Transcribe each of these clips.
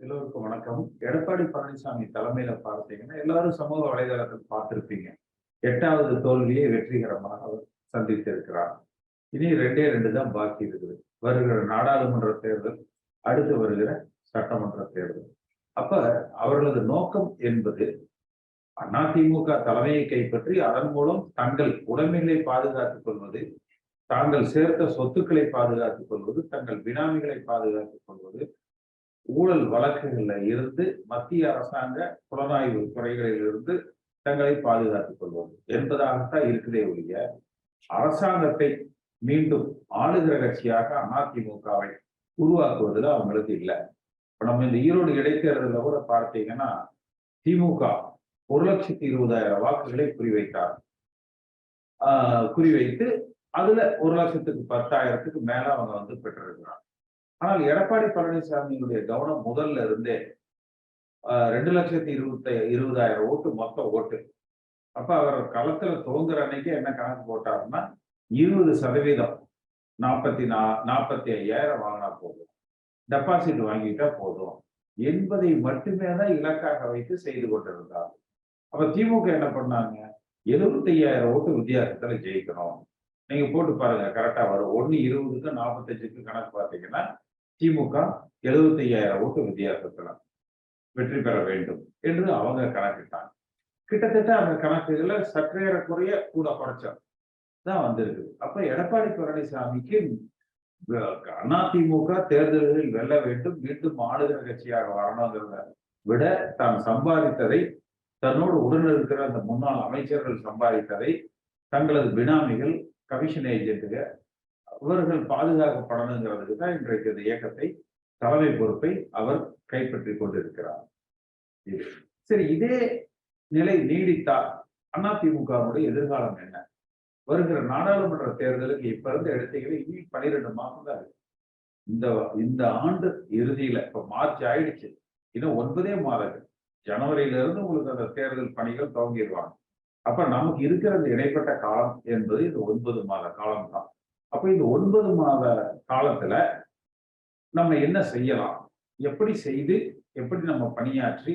எல்லோருக்கும் வணக்கம். எடப்பாடி பழனிசாமி தலைமையில பார்த்தீங்கன்னா, எல்லாரும் சமூக வலைதளத்தில் பார்த்திருப்பீங்க. 8வது தோல்வியை வெற்றிகரமாக அவர் சந்தித்திருக்கிறார். இனி 2 தான் பாக்கி இருக்குது. வருகிற நாடாளுமன்ற தேர்தல், அடுத்து வருகிற சட்டமன்ற தேர்தல். அப்ப அவர்களது நோக்கம் என்பது அதிமுக தலைமையை கைப்பற்றி அதன் மூலம் தங்கள் உடைமைகளை பாதுகாத்துக் கொள்வது, தாங்கள் சேர்த்த சொத்துக்களை பாதுகாத்துக் கொள்வது, தங்கள் பினாமிகளை பாதுகாத்துக் கொள்வது, ஊழல் வழக்குகள்ல இருந்து மத்திய அரசாங்க புலனாய்வு துறைகளில் இருந்து தங்களை பாதுகாத்துக் கொள்வது என்பதாகத்தான் இருக்குதே ஒழிய அரசாங்கத்தை மீண்டும் ஆளுகிற கட்சியாக அதிமுகவை உருவாக்குவதில் அவங்களுக்கு இல்லை. இப்ப நம்ம இந்த ஈரோடு இடைத்தேர்தலில் கூட பார்த்தீங்கன்னா திமுக 1,20,000 வாக்குகளை குறிவைத்தார். குறிவைத்து அதுல 1,10,000க்கு மேல அவங்க பெற்றிருக்கிறாங்க. ஆனால் எடப்பாடி பழனிசாமியினுடைய கவனம் முதல்ல இருந்தே 2,20,000 ஓட்டு மொத்த ஓட்டு. அப்ப அவர் களத்துல துவங்குற அன்னைக்கு என்ன கணக்கு போட்டாருன்னா 20% 45,000 வாங்கினா போதும், டெபாசிட் வாங்கிட்டா போதும் என்பதை மட்டுமே தான் இலக்காக வைத்து செய்து கொண்டிருந்தார். அப்ப திமுக என்ன பண்ணாங்க, 75,000 ஓட்டு வித்தியாசத்துல ஜெயிக்கணும். நீங்க போட்டு பாருங்க, கரெக்டா வரும். 1:20க்கு 45க்கு கணக்கு பார்த்தீங்கன்னா திமுக 75,000 ஓட்டு வித்தியாசத்துல வெற்றி பெற வேண்டும் என்று அவங்க கணக்கிட்டாங்க. கிட்டத்தட்ட அந்த கணக்குகளை சற்றேறக்குறைய கூட குறைச்சா தான் வந்திருக்குது. அப்ப எடப்பாடி பழனிசாமிக்கு அதிமுக தேர்தல்களில் வெல்ல வேண்டும், மீண்டும் ஆளுகிற கட்சியாக வரணுங்கிறத விட தான் சம்பாதித்ததை, தன்னோடு உடன் இருக்கிற அந்த முன்னாள் அமைச்சர்கள் சம்பாதித்ததை, தங்களது பினாமிகள், கமிஷன் ஏஜென்ட்டுகள் இவர்கள் பாதுகாக்கப்படணுங்கிறதுக்கு தான் இன்றைக்கு இந்த இயக்கத்தை, தலைமை பொறுப்பை அவர் கைப்பற்றிக் கொண்டிருக்கிறார். சரி, இதே நிலை நீடித்தால் அதிமுகவுடைய எதிர்காலம் என்ன? வருகிற நாடாளுமன்ற தேர்தலுக்கு இப்ப இருந்து எடுத்தீங்கன்னா இனி 12 மாசம் தான் இருக்கு. இந்த இந்த ஆண்டு இறுதியில இப்ப மார்ச் ஆயிடுச்சு, இன்னும் 9 மாதங்கள். ஜனவரியில இருந்து உங்களுக்கு அந்த தேர்தல் பணிகள் துவங்கிடுவாங்க. அப்ப நமக்கு இருக்கிற இந்த இடைப்பட்ட காலம் என்பது இந்த 9 மாத காலம் தான். அப்ப இந்த 9 மாத காலத்துல நம்ம என்ன செய்யலாம், எப்படி செய்து, எப்படி நம்ம பணியாற்றி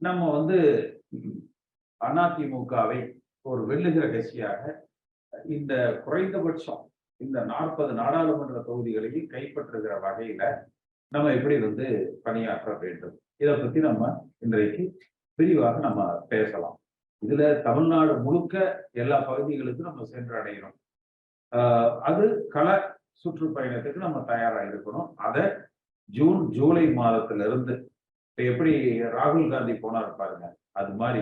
நம்ம அதிமுகவை ஒரு வெல்லுகிற கட்சியாக இந்த குறைந்தபட்சம் இந்த 40 நாடாளுமன்ற தொகுதிகளையும் கைப்பற்றுகிற வகையில நம்ம எப்படி பணியாற்ற வேண்டும், இதை பத்தி நம்ம இன்றைக்கு விரிவாக நம்ம பேசலாம். இதுல தமிழ்நாடு முழுக்க எல்லா பகுதிகளுக்கும் நம்ம சென்று அடைகிறோம். அது கள சுற்றுப்பயணத்துக்கு நம்ம தயாராக இருக்கணும். அதை ஜூன் ஜூலை மாதத்திலிருந்து, இப்ப எப்படி ராகுல் காந்தி போனார் பாருங்க, அது மாதிரி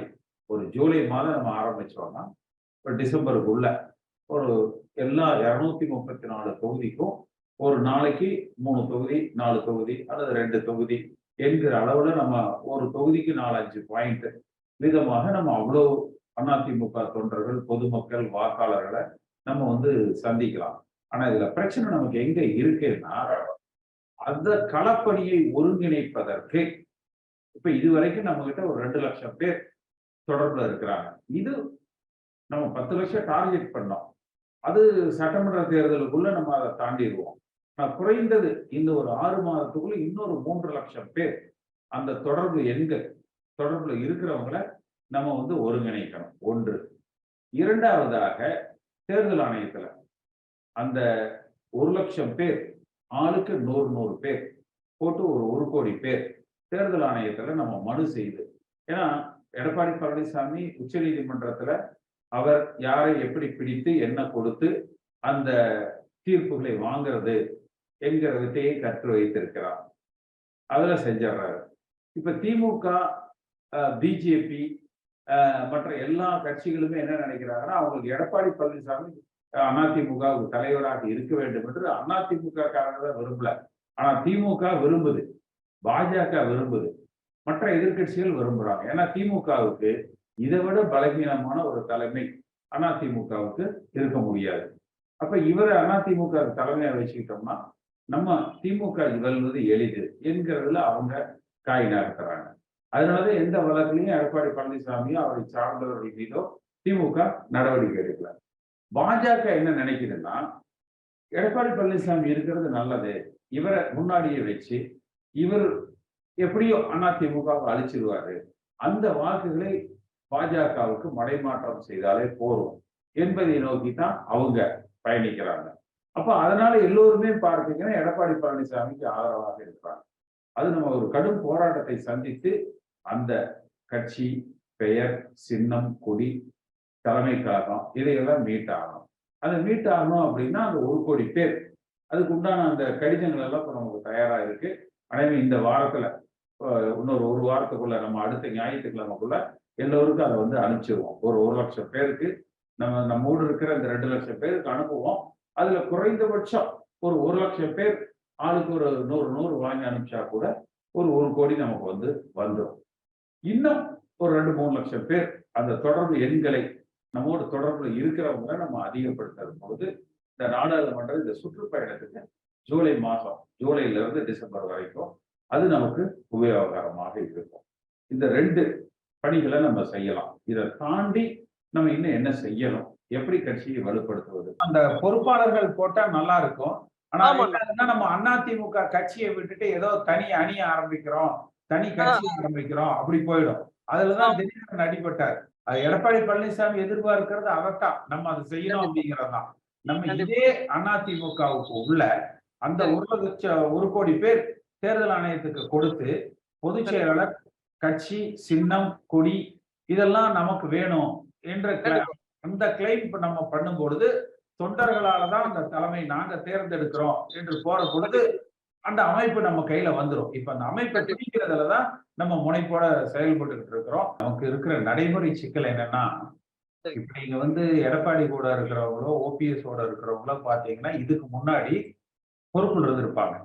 ஒரு ஜூலை மாதம் நம்ம ஆரம்பிச்சோம்னா இப்போ டிசம்பருக்குள்ள ஒரு எல்லா 234 தொகுதிக்கும் ஒரு நாளைக்கு 3 தொகுதி, 4 தொகுதி அல்லது 2 தொகுதி என்கிற அளவுல நம்ம ஒரு தொகுதிக்கு 4-5 பாயிண்ட் விதமாக நம்ம அவ்வளவு அதிமுக தொண்டர்கள், பொதுமக்கள், வாக்காளர்களை நம்ம சந்திக்கலாம். ஆனா இதுல பிரச்சனை நமக்கு எங்க இருக்குன்னா, அந்த களப்பணியை ஒருங்கிணைப்பதற்கு இப்ப இதுவரைக்கும் நம்ம கிட்ட ஒரு 2 லட்சம் பேர் தொடர்புல இருக்கிறாங்க. இது நம்ம 10 லட்சம் டார்கெட் பண்ணோம். அது சட்டமன்ற தேர்தலுக்குள்ள நம்ம அதை தாண்டிடுவோம். குறைந்தது இந்த ஒரு 6 மாதத்துக்குள்ள இன்னொரு 3 லட்சம் பேர் அந்த தொடர்புல இருக்கிறவங்களை நம்ம ஒருங்கிணைக்கணும். ஒன்று. இரண்டாவதாக, தேர்தல் ஆணையத்துல அந்த 1 லட்சம் பேர் ஆளுக்கு 100 பேர் போட்டு ஒரு 1 கோடி பேர் தேர்தல் ஆணையத்துல நம்ம மனு செய்து, ஏன்னா எடப்பாடி பழனிசாமி உச்ச நீதிமன்றத்துல அவர் யாரை எப்படி பிடித்து என்ன கொடுத்து அந்த தீர்ப்புகளை வாங்குறது என்கிற வித்தையை கற்று வைத்திருக்கிறார். அதுல செஞ்சிடறாரு. இப்ப திமுக, பிஜேபி மற்ற எல்லா கட்சிகளுமே என்ன நினைக்கிறாங்கன்னா, அவங்களுக்கு எடப்பாடி பழனிசாமி அதிமுக தலைவராக இருக்க வேண்டும் என்று அதிமுக காரங்க தான் விரும்பல. ஆனா திமுக விரும்புது, பாஜக விரும்புது, மற்ற எதிர்கட்சிகள் விரும்புறாங்க. ஏன்னா திமுகவுக்கு இதை விட பலகீனமான ஒரு தலைமை அதிமுகவுக்கு இருக்க முடியாது. அப்ப இவரை அதிமுக தலைமையை வச்சுக்கிட்டோம்னா நம்ம திமுக வெல்வது எளிது என்கிறதுல அவங்க காய் நகர்த்துறாங்க. அதனாலதான் எந்த வழக்கிலையும் எடப்பாடி பழனிசாமியோ அவரை சார்ந்தவர்கள் மீதோ திமுக நடவடிக்கை எடுக்கல. பாஜக என்ன நினைக்குதுன்னா, எடப்பாடி பழனிசாமி இருக்கிறது நல்லது, இவரை முன்னாடியே வச்சு இவர் எப்படியோ அதிமுகவை அழிச்சிருவாரு, அந்த வாக்குகளை பாஜகவுக்கு மடைமாற்றம் செய்தாலே போரும் என்பதை நோக்கி தான் அவங்க பயணிக்கிறாங்க. அப்ப அதனால எல்லோருமே பார்த்தீங்கன்னா எடப்பாடி பழனிசாமிக்கு ஆதரவாக இருக்கிறாங்க. அது நம்ம ஒரு கடும் போராட்டத்தை சந்தித்து அந்த கட்சி பெயர், சின்னம், கொடி, தலைமை கழகம் இதையெல்லாம் மீட் ஆகணும். அதை மீட் ஆகணும் அப்படின்னா அந்த 1 கோடி பேர் அதுக்கு உண்டான அந்த கடிதங்கள் எல்லாம் இப்ப நமக்கு தயாரா இருக்கு. எனவே இந்த வாரத்துல இன்னொரு 1 வாரத்துக்குள்ள நம்ம அடுத்த ஞாயிற்றுக்கிழமைக்குள்ள எல்லோருக்கும் அதை வந்து அனுப்பிச்சிருவோம். ஒரு 1,00,000 பேருக்கு நம்மோடு இருக்கிற இந்த 2,00,000 பேருக்கு அனுப்புவோம். அதுல குறைந்தபட்சம் ஒரு 1,00,000 பேர் ஆளுக்கு ஒரு 100 வாங்கி அனுப்பிச்சா கூட ஒரு 1 கோடி நமக்கு வந்து வந்துடும். இன்னும் ஒரு 2-3 லட்சம் பேர் அந்த தொடர்பு எண்களை நம்மோடு தொடர்புல இருக்கிறவங்க நம்ம அதிகப்படுத்தும் போது இந்த நாடாளுமன்ற இந்த சுற்றுப்பயணத்துக்கு ஜூலை மாதம், ஜூலைல இருந்து டிசம்பர் வரைக்கும் அது நமக்கு உபயோகரமாக இருக்கும். இந்த 2 பணிகளை நம்ம செய்யலாம். இதை தாண்டி நம்ம இன்னும் என்ன செய்யணும், எப்படி கட்சியை வலுப்படுத்துவது, அந்த பொறுப்பாளர்கள் போட்டா நல்லா இருக்கும். ஆனா நம்ம அதிமுக கட்சியை விட்டுட்டு ஏதோ தனி அணி ஆரம்பிக்கிறோம், தனி கட்சி ஆரம்பிக்கிறோம் அப்படி போயிடும். அதுலதான் தினகரன் அடிபட்டார். அது எடப்பாடி பழனிசாமி எதிர்பார்க்கிறது அதைத்தான், நம்ம அதை செய்யணும் அப்படிங்கறதுதான். நம்ம இதே அதிமுகவுக்கு உள்ள அந்த 1 கோடி பேர் தேர்தல் ஆணையத்துக்கு கொடுத்து பொதுச் செயலாளர், கட்சி, சின்னம், கொடி இதெல்லாம் நமக்கு வேணும் என்ற அந்த கிளைம் நம்ம பண்ணும் பொழுது தொண்டர்களால தான் அந்த தலைமை நாங்க தேர்ந்தெடுக்கிறோம் என்று போற பொழுது அந்த அமைப்பு நம்ம கையில வந்துடும். இப்ப அந்த அமைப்பை பிடிக்கிறதுலதான் நம்ம முனைப்போட செயல்பட்டு இருக்கிறோம். நமக்கு இருக்கிற நடைமுறை சிக்கல் என்னன்னா, இப்ப நீங்க வந்து எடப்பாடி கூட இருக்கிறவங்களோ ஓபிஎஸ் ஓட இருக்கிறவங்களோ பாத்தீங்கன்னா இதுக்கு முன்னாடி பொறுப்புல இருந்திருப்பாங்க.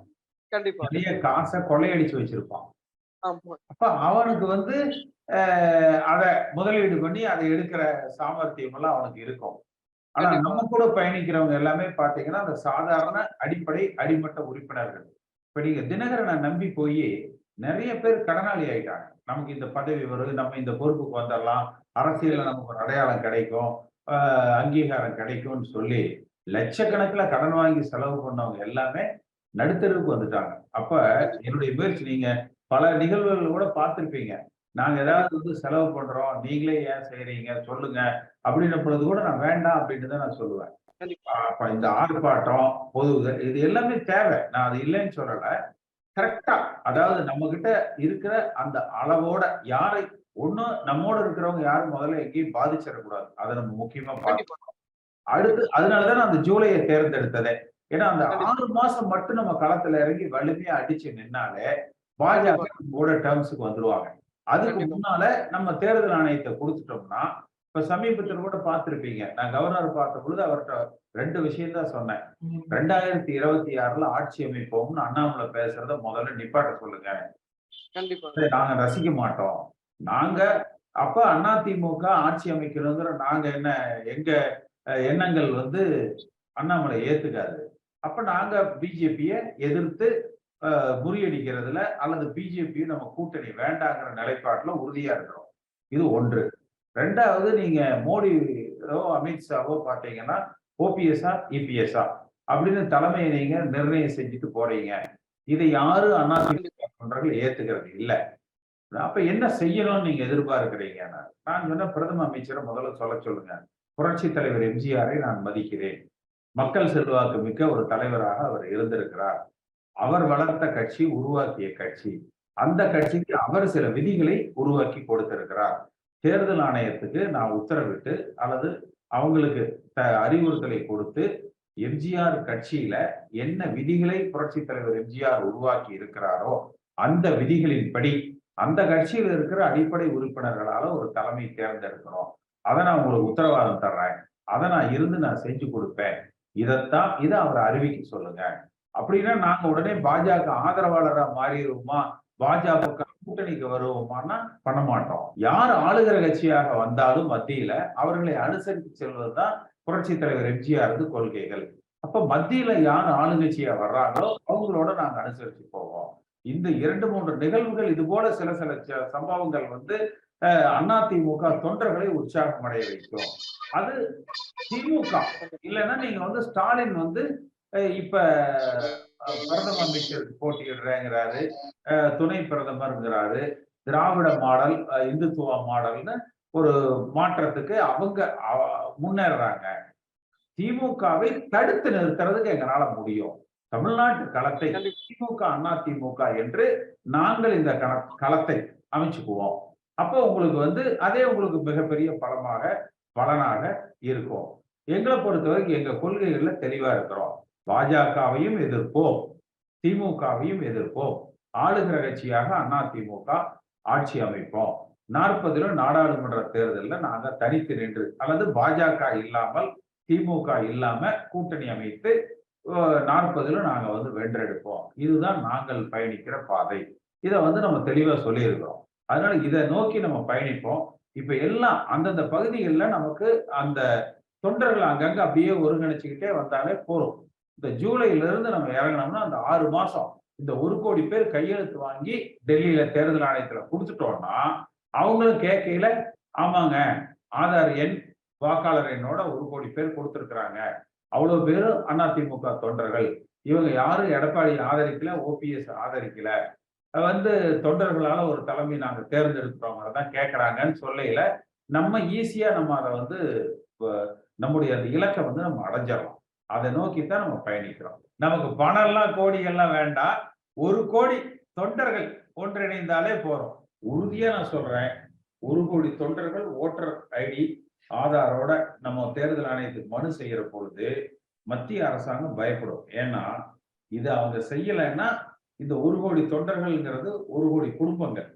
நிறைய காசை கொள்ளையடிச்சு வச்சிருப்பான். அப்ப அவனுக்கு வந்து அத முதலீடு பண்ணி அதை எடுக்கிற சாமர்த்தியம் எல்லாம் அவனுக்கு இருக்கும். ஆனா நம்ம கூட பயணிக்கிறவங்க எல்லாமே பாத்தீங்கன்னா அந்த சாதாரண அடிப்படை அடிமட்ட உறுப்பினர்கள். இப்ப நீங்க தினகரனை நம்பி போய் நிறைய பேர் கடனாளி ஆயிட்டாங்க. நமக்கு இந்த பதவி வருது, நம்ம இந்த பொறுப்புக்கு வந்துடலாம், அரசியல்ல நமக்கு ஒரு அடையாளம் கிடைக்கும், அங்கீகாரம் கிடைக்கும்னு சொல்லி லட்சக்கணக்கில் கடன் வாங்கி செலவு பண்ணவங்க எல்லாமே நடுத்தருவுக்கு வந்துட்டாங்க. அப்ப என்னுடைய முயற்சி, நீங்க பல நிகழ்வுகள் கூட பார்த்திருப்பீங்க. நாங்க ஏதாவது வந்து செலவு பண்றோம், நீங்களே ஏன் செய்யறீங்க சொல்லுங்க அப்படின்ன பொழுது கூட நான் வேண்டாம் அப்படின்னு தான் நான் சொல்லுவேன். அப்ப இந்த ஆர்ப்பாட்டம், பொதுவுகள் இது எல்லாமே தேவை, நான் அது இல்லைன்னு சொல்லல. கரெக்டா, அதாவது நம்ம கிட்ட இருக்கிற அந்த அளவோட யாரை ஒண்ணு நம்மோட இருக்கிறவங்க யாரும் முதல்ல எங்கேயும் பாதிச்சிடக்கூடாது. அதை நம்ம முக்கியமா பார்க்கணும். அடுத்து அதனாலதான் நான் அந்த ஜூலையை தேர்ந்தெடுத்ததே. ஏன்னா அந்த 6 மாசம் மட்டும் நம்ம களத்துல இறங்கி வலிமையா அடிச்சு நின்னாலே பாஜக டேர்ம்ஸுக்கு வந்துருவாங்க. அதுக்கு முன்னால நம்ம தேர்தல் ஆணையத்தை கொடுத்துட்டோம்னா, இப்ப சமீபத்தில் கூட பார்த்திருப்பீங்க, நான் கவர்னர் பார்த்த பொழுது அவர்கிட்ட 2 விஷயம் தான் சொன்னேன். 2026ல ஆட்சி அமைப்போம்னு அண்ணாமலை பேசுறத முதல்ல நிப்பாட்ட சொல்லுங்க. நாங்க ரசிக்க மாட்டோம். நாங்க அப்ப அதிமுக ஆட்சி அமைக்கணுங்கிற நாங்க என்ன, எங்க எண்ணங்கள் வந்து அண்ணாமலை ஏத்துக்காது. அப்ப நாங்க பிஜேபிய எதிர்த்து முறியடிக்கிறதுல அல்லது பிஜேபி நம்ம கூட்டணி வேண்டாங்கிற நிலைப்பாட்டுல உறுதியா இருக்கிறோம். இது 1. 2வது, நீங்க மோடியோ அமித்ஷாவோ பாத்தீங்கன்னா ஓபிஎஸ்ஆ இபிஎஸ்ஆ அப்படின்னு தலைமையை நீங்க நிர்ணயம் செஞ்சுட்டு போறீங்க. இதை யாரு அதிமுக தொண்டர்கள் ஏத்துக்கிறது இல்ல. அப்ப என்ன செய்யணும்னு நீங்க எதிர்பார்க்கிறீங்க? நான் சொன்ன பிரதம அமைச்சரை முதல்ல சொல்லுங்க. புரட்சி தலைவர் எம்ஜிஆரை நான் மதிக்கிறேன். மக்கள் செல்வாக்கு மிக்க ஒரு தலைவராக அவர் இருந்திருக்கிறார். அவர் வளர்த்த கட்சி, உருவாக்கிய கட்சி. அந்த கட்சிக்கு அவர் சில விதிகளை உருவாக்கி கொடுத்திருக்கிறார். தேர்தல் ஆணையத்துக்கு நான் உத்தரவிட்டு அல்லது அவங்களுக்கு அறிவுறுத்தலை கொடுத்து எம்ஜிஆர் கட்சியில என்ன விதிகளை புரட்சி தலைவர் எம்ஜிஆர் உருவாக்கி இருக்கிறாரோ அந்த விதிகளின்படி அந்த கட்சியில் இருக்கிற அடிப்படை உறுப்பினர்களால ஒரு தலைமை தேர்ந்தெடுக்கணும். அதை நான் உங்களுக்கு உத்தரவாதம் தர்றேன். அதை நான் செஞ்சு கொடுப்பேன். இதை அவர் அறிவிக்க சொல்லுங்க. அப்படின்னா நாங்க உடனே பாஜக ஆதரவாளரா மாறிடுவோமா, பாஜக கூட்டணிக்கு வருவோமான்னா பண்ண மாட்டோம். யார் ஆளுகிற கட்சியாக வந்தாலும் மத்தியில அவர்களை அனுசரித்து செல்வதுதான் புரட்சி தலைவர் எம்ஜிஆர் கொள்கைகள். அப்ப மத்தியில யார் ஆளுங்கட்சியா வர்றாங்களோ அவங்களோட நாங்க அனுசரிச்சு போவோம். இந்த 2-3 நிகழ்வுகள் இது போல சில சம்பவங்கள் வந்து அதிமுக தொண்டர்களை உற்சாகம் அடைய வைக்கும். அது திமுக இல்லைன்னா நீங்க வந்து ஸ்டாலின் வந்து இப்ப பிரதம அமைச்சருக்கு போட்டியிடுறேங்கிறாரு, துணை பிரதமர்ங்கிறாரு, திராவிட மாடல், இந்துத்துவ மாடல்னு ஒரு மாற்றத்துக்கு அவங்க முன்னேறாங்க. திமுகவை தடுத்து நிறுத்துறதுக்கு எங்களால முடியும். தமிழ்நாட்டு களத்தை திமுக, அதிமுக என்று நாங்கள் இந்த களத்தை அமைச்சுக்குவோம். அப்போ உங்களுக்கு அதே உங்களுக்கு மிகப்பெரிய பலனாக இருக்கும். எங்களை பொறுத்தவரைக்கும் எங்க கொள்கைகள்ல தெளிவா இருக்கிறோம். பாஜகவையும் எதிர்ப்போம், திமுகவையும் எதிர்ப்போம். ஆளுகிற கட்சியாக அதிமுக ஆட்சி அமைப்போம். 40 நாடாளுமன்ற தேர்தலில் நாங்க தனித்து நின்று அல்லது பாஜக இல்லாமல் திமுக இல்லாம கூட்டணி அமைத்து 40 நாங்க வென்றெடுப்போம். இதுதான் நாங்கள் பயணிக்கிற பாதை. இதை நம்ம தெளிவா சொல்லியிருக்கிறோம். அதனால இதை நோக்கி நம்ம பயணிப்போம். இப்ப எல்லாம் அந்தந்த பகுதிகளில் நமக்கு அந்த தொண்டர்கள் அங்கங்க அப்படியே ஒருங்கிணைச்சுக்கிட்டே வந்தாலே போறோம். இந்த ஜூலைல இருந்து நம்ம இறங்கினோம்னா அந்த 6 மாசம் இந்த 1 கோடி பேர் கையெழுத்து வாங்கி டெல்லியில தேர்தல் ஆணையத்துல கொடுத்துட்டோம்னா அவங்களும் கேட்கையில ஆமாங்க ஆதார் எண் வாக்காளர் எண்ணோட 1 கோடி பேர் கொடுத்திருக்கிறாங்க. அவ்வளவு பேரும் அதிமுக தொண்டர்கள். இவங்க யாரும் எடப்பாடி ஆதரிக்கல, ஓபிஎஸ் ஆதரிக்கல. தொண்டர்களால ஒரு தலைமை நாங்க தேர்ந்தெடுக்கிறவங்க தான் கேட்கறாங்கன்னு சொல்லையில நம்ம ஈஸியா நம்ம அதை நம்முடைய அந்த இலக்கை நம்ம அடைஞ்சிடலாம். அதை நோக்கித்தான் நம்ம பயணிக்கிறோம். நமக்கு பணம் எல்லாம் கோடிகள்லாம் வேண்டாம். 1 கோடி தொண்டர்கள் ஒன்றிணைந்தாலே போறோம். உறுதியா நான் சொல்றேன், 1 கோடி தொண்டர்கள் ஓட்டர் ஐடி ஆதாரோட நம்ம தேர்தல் ஆணையத்துக்கு மனு செய்யற பொழுது மத்திய அரசாங்கம் பயப்படும். ஏன்னா இது அவங்க செய்யலைன்னா இந்த 1 கோடி தொண்டர்கள்ங்கிறது 1 கோடி குடும்பங்கள்.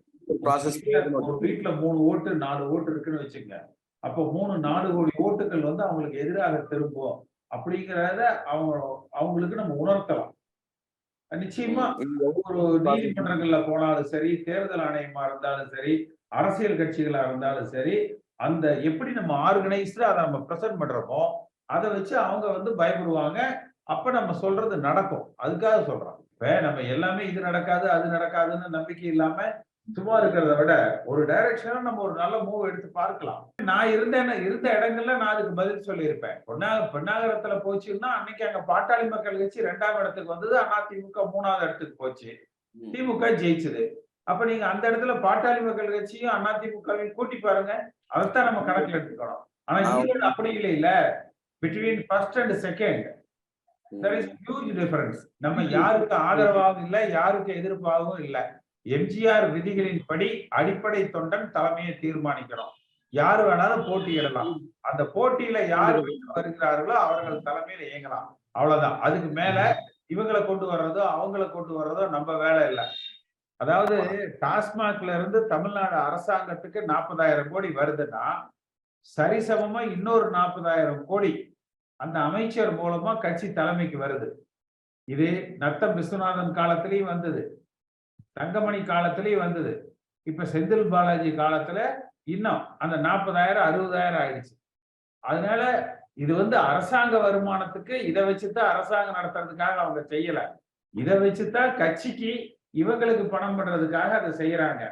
ஒரு வீட்டுல 3 ஓட்டு 4 ஓட்டு இருக்குன்னு வச்சுங்க. அப்போ 3-4 கோடி ஓட்டுகள் அவங்களுக்கு எதிராக திரும்பும் அப்படிங்கிறத அவங்களுக்கு நம்ம உணர்த்தலாம். நிச்சயமா ஒரு நீதிமன்றங்கள்ல போனாலும் சரி, தேர்தல் ஆணையமா இருந்தாலும் சரி, அரசியல் கட்சிகளா இருந்தாலும் சரி, அந்த எப்படி நம்ம ஆர்கனைஸ்டா அதை நம்ம பிரசன்ட் பண்றோமோ அதை வச்சு அவங்க பயப்படுவாங்க. அப்ப நம்ம சொல்றது நடக்கும். அதுக்காக சொல்றோம். இப்ப நம்ம எல்லாமே இது நடக்காது அது நடக்காதுன்னு நம்பிக்கை இல்லாம சும்மா இருக்கிறத விட ஒரு டைரக்ஷனா நம்ம ஒரு நல்ல மூவ் எடுத்து பார்க்கலாம். நான் இருந்த இடங்கள்ல நான் அதுக்கு பதில் சொல்லியிருப்பேன். பெண்ணாகரத்துல போச்சுன்னா அன்னைக்கு அங்க பாட்டாளி மக்கள் கட்சி 2ஆம் இடத்துக்கு வந்தது, அதிமுக 3ஆவது இடத்துக்கு போச்சு, திமுக ஜெயிச்சது. அப்ப நீங்க அந்த இடத்துல பாட்டாளி மக்கள் கட்சியும் அதிமுகவையும் கூட்டி பாருங்க. அதைத்தான் நம்ம கணக்கில் எடுத்துக்கணும். ஆனா ஈரோடு அப்படி இல்ல. Between first and second there is huge difference. நம்ம யாருக்கு ஆதரவாகவும் இல்லை, யாருக்கு எதிர்ப்பாகவும் இல்லை. எம்ஜிஆர் விதிகளின்படி அடிப்படை தொண்டன் தலைமையை தீர்மானிக்கிறோம். யாரு வேணாலும் போட்டியிடலாம். அந்த போட்டியில யார் வருகிறார்களோ அவர்கள் தலைமையில இயங்கலாம். அவ்வளவுதான். அதுக்கு மேல இவங்களை கொண்டு வர்றதோ அவங்களை கொண்டு வர்றதோ நம்ம வேலை இல்லை. அதாவது டாஸ்மாக்ல இருந்து தமிழ்நாடு அரசாங்கத்துக்கு 40,000 கோடி வருதுன்னா சரிசமமா இன்னொரு 40,000 கோடி அந்த அமைச்சர் மூலமா கட்சி தலைமைக்கு வருது. இது நத்தம் விஸ்வநாதன் காலத்திலயும் வந்தது, தங்கமணி காலத்திலயும் வந்தது. இப்ப செந்தில் பாலாஜி காலத்துல இன்னும் அந்த 40,000 60,000 ஆயிடுச்சு. அதனால இது அரசாங்க வருமானத்துக்கு இதை வச்சுதான் அரசாங்கம் நடத்துறதுக்காக அவங்க செய்யல. இதை வச்சுதான் கட்சிக்கு இவங்களுக்கு பணம் பண்றதுக்காக அதை செய்யறாங்க.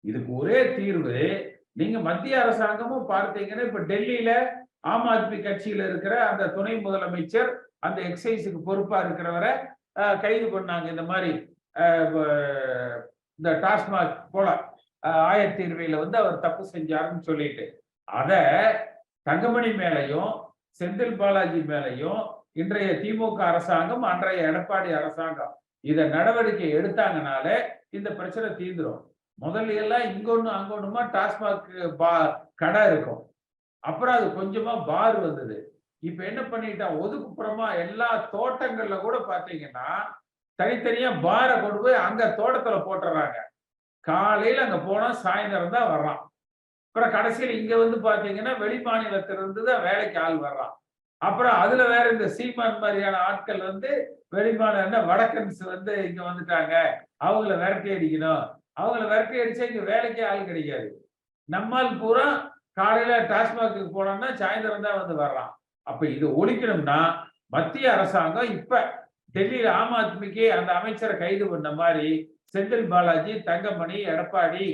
இதுக்கு ஒரே தீர்வு, நீங்க மத்திய அரசாங்கமும் பார்த்தீங்கன்னா இப்ப டெல்லியில ஆம் ஆத்மி கட்சியில இருக்கிற அந்த துணை முதலமைச்சர் அந்த எக்ஸைஸுக்கு பொறுப்பா இருக்கிறவரை கைது பண்ணாங்க. இந்த மாதிரி இந்த டாஸ்மாக் போல ஆயத்தீர்வையில அவர் தப்பு செஞ்சாருன்னு சொல்லிட்டு அத தங்கமணி மேலையும் செந்தில் பாலாஜி மேலையும் இன்றைய திமுக அரசாங்கம் அன்றைய எடப்பாடி அரசாங்கம் இத நடவடிக்கை எடுத்தாங்கனாலே இந்த பிரச்சனை தீர்ந்துடும். முதல்ல எல்லாம் இங்கொன்னு அங்கொன்னுமா டாஸ்மாக் கடை இருக்கும். அப்புறம் அது கொஞ்சமா பார் வந்தது. இப்ப என்ன பண்ணிட்டா ஒதுக்குப்புறமா எல்லா தோட்டங்கள்ல கூட பாத்தீங்கன்னா தனித்தனியா பாரை கொண்டு போய் அங்க தோட்டத்துல போட்டுறாங்க. காலையில அங்க போனா சாயந்தரம் தான் வர்றான். அப்புறம் கடைசியில் இங்க பாத்தீங்கன்னா வெளி மாநிலத்திலிருந்து தான் வேலைக்கு ஆள் வர்றான். அப்புறம் அதுல வேற இந்த சீமான் மாதிரியான ஆட்கள் வெளிமாநில வடக்கன்ஸ் இங்க வந்துட்டாங்க, அவங்கள விரட்டி அடிக்கணும். அவங்கள விரட்டி அடிச்சா இங்க வேலைக்கே ஆள் கிடைக்காது. நம்மால் பூரா காலையில டாஸ்மாக்கு போனோம்னா சாயந்தரம் தான் வர்றான். அப்ப இது ஒழிக்கணும்னா மத்திய அரசாங்கம் இப்ப டெல்லியில ஆம் ஆத்மிக்கு அந்த அமைச்சரை கைது பண்ண மாதிரி செந்தில் பாலாஜி, தங்கமணி, எடப்பாடி,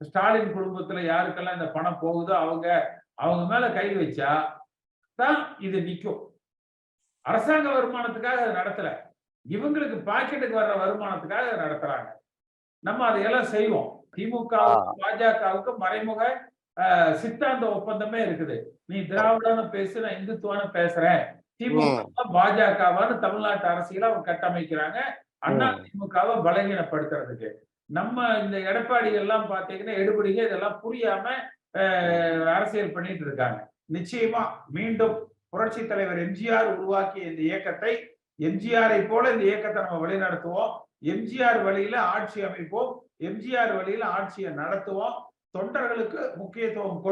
ஸ்டாலின் குடும்பத்துல யாருக்கெல்லாம் இந்த பணம் போகுதோ அவங்க மேல கைது வச்சா தான் இது நிக்கும். அரசாங்க வருமானத்துக்காக அதை நடத்தல, இவங்களுக்கு பாக்கெட்டுக்கு வர்ற வருமானத்துக்காக அதை நடத்துறாங்க. நம்ம அதையெல்லாம் செய்வோம். திமுகவுக்கும் பாஜகவுக்கும் மறைமுக சித்தாந்த ஒப்பந்தமே இருக்குது. நீ திராவிடன்னு பேசு, நான் இந்துத்துவான்னு பேசுறேன். திமுக பாஜகவான்னு தமிழ்நாட்டு அரசியல அவங்க கட்டமைக்கிறாங்க. அண்ணா திமுகவை பலகீனப்படுத்துறதுக்கு. நம்ம இந்த எடப்பாடி எல்லாம் பாத்தீங்கன்னா எடுபடிங்க இதெல்லாம் புரியாம அரசியல் பண்ணிட்டு இருக்காங்க. நிச்சயமா மீண்டும் புரட்சி தலைவர் எம்ஜிஆர் உருவாக்கிய இந்த இயக்கத்தை, எம்ஜிஆரை போல இந்த இயக்கத்தை நம்ம வழிநடத்துவோம். எம்ஜிஆர் வழியில ஆட்சி அமைப்போம், எம்ஜிஆர் வழியில ஆட்சியை நடத்துவோம். தொண்டர்களுக்கு முக்கியத்துவம்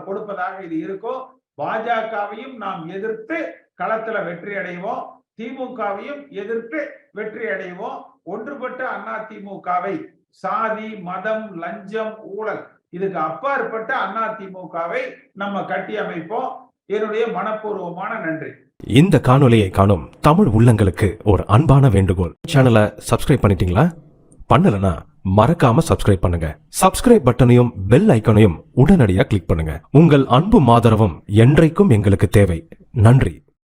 கொடுப்பதாக இது இருக்கும். பாஜகவையும் நாம் எதிர்த்து களத்துல வெற்றி அடைவோம், திமுகவையும் எதிர்த்து வெற்றி அடைவோம். ஒன்றுபட்ட அண்ணா திமுகவை சாதி, மதம், லஞ்சம், ஊழல் இதுக்கு அப்பாற்பட்ட அண்ணா திமுகவை நம்ம கட்டி அமைப்போம். என்னுடைய மனப்பூர்வமான நன்றி. இந்த காணொலியை காணும் தமிழ் உள்ளங்களுக்கு ஒரு அன்பான வேண்டுகோள். சேனலை சப்ஸ்கிரைப் பண்ணிட்டீங்களா? பண்ணலனா மறக்காம சப்ஸ்கிரைப் பண்ணுங்க. சப்ஸ்கிரைப் பட்டனையும் பெல் ஐக்கனையும் உடனடியாக கிளிக் பண்ணுங்க. உங்கள் அன்பும் ஆதரவும் என்றைக்கும் எங்களுக்கு தேவை. நன்றி.